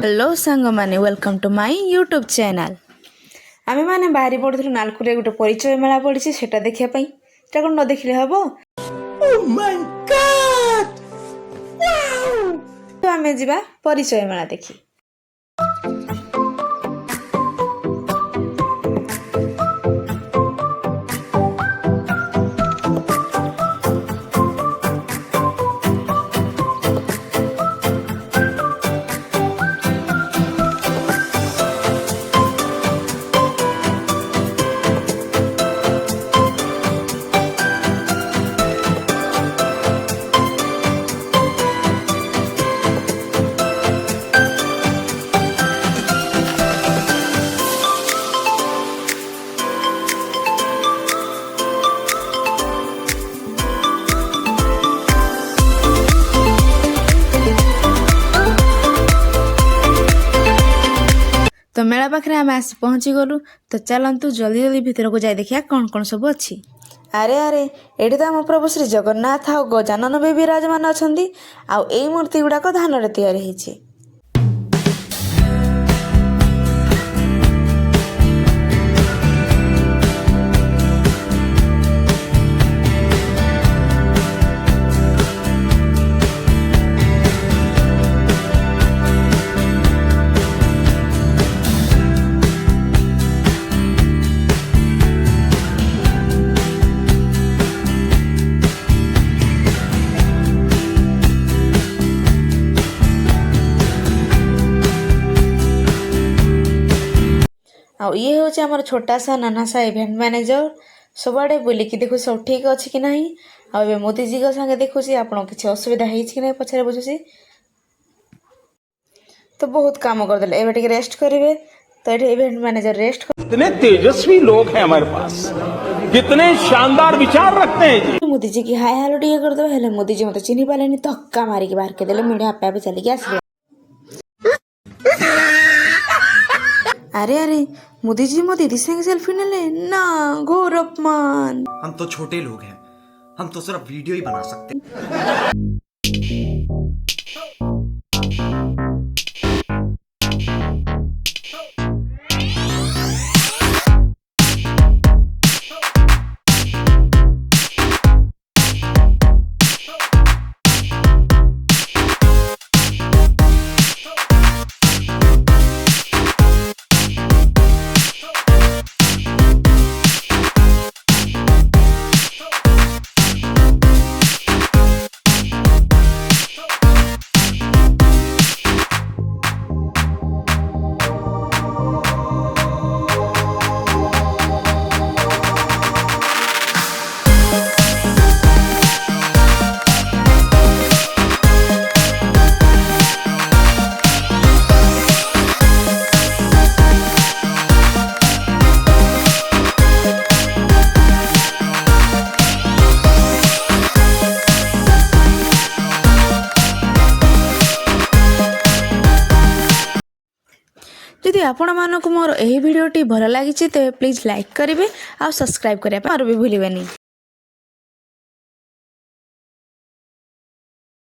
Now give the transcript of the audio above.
Hello सांग माने welcome to my YouTube channel. आमे माने बाहरी पड़थुल नालकुरे गोटे परिचय मेला पड़ी सेटा देखिया पई सेटा कोन न देखले हबो। Oh my God wow. तो आमे जिबा परिचय मेला देखि। तो मेला पाखे आम आसी पहुँची गलु। तो चलतु जल्दी जल्दी भितर को जाए देखिया कौन कौन सब अच्छी। अरे अरे एठी तो आम प्रभु श्री जगन्नाथ आ गजानन भी विराजमान अच्छी। आउ एई मूर्ति गुड़ाक धान तैयारी होइछि। आउ ये हूँ आमर छोटा सा नाना सा इवेंट मैनेजर सबुआड़े बुलिकी देखु सब ठीक अच्छी कि नहीं। आउ मोदी जी संगे देखुची आपन किसी असुविधा है कि नहीं पछारे बुझुची। तो बहुत काम करदे एबे टिके रेस्ट करेंगे। तो ये इवेंट मैनेजर रेस्ट कितने तेजस्वी लोग हैं हमारे पास, कितने शानदार विचार रखते हैं जी। मोदी जी की हाय हेलो टिके करदे हेले मोदी जी मते चिन्ही पालेनी धक्का मारी के बाहर के देले मीडिया आपे आपे चली के आसले। अरे अरे मोदी जी मो दीदी संग सेल्फी ने ले ना घोर अपमान। हम तो छोटे लोग हैं, हम तो सिर्फ वीडियो ही बना सकते हैं। यदि आपण मानक मोर एही वीडियोटी भल लगी तेज प्लीज लाइक करेंगे और सब्सक्राइब करने भी भूलें।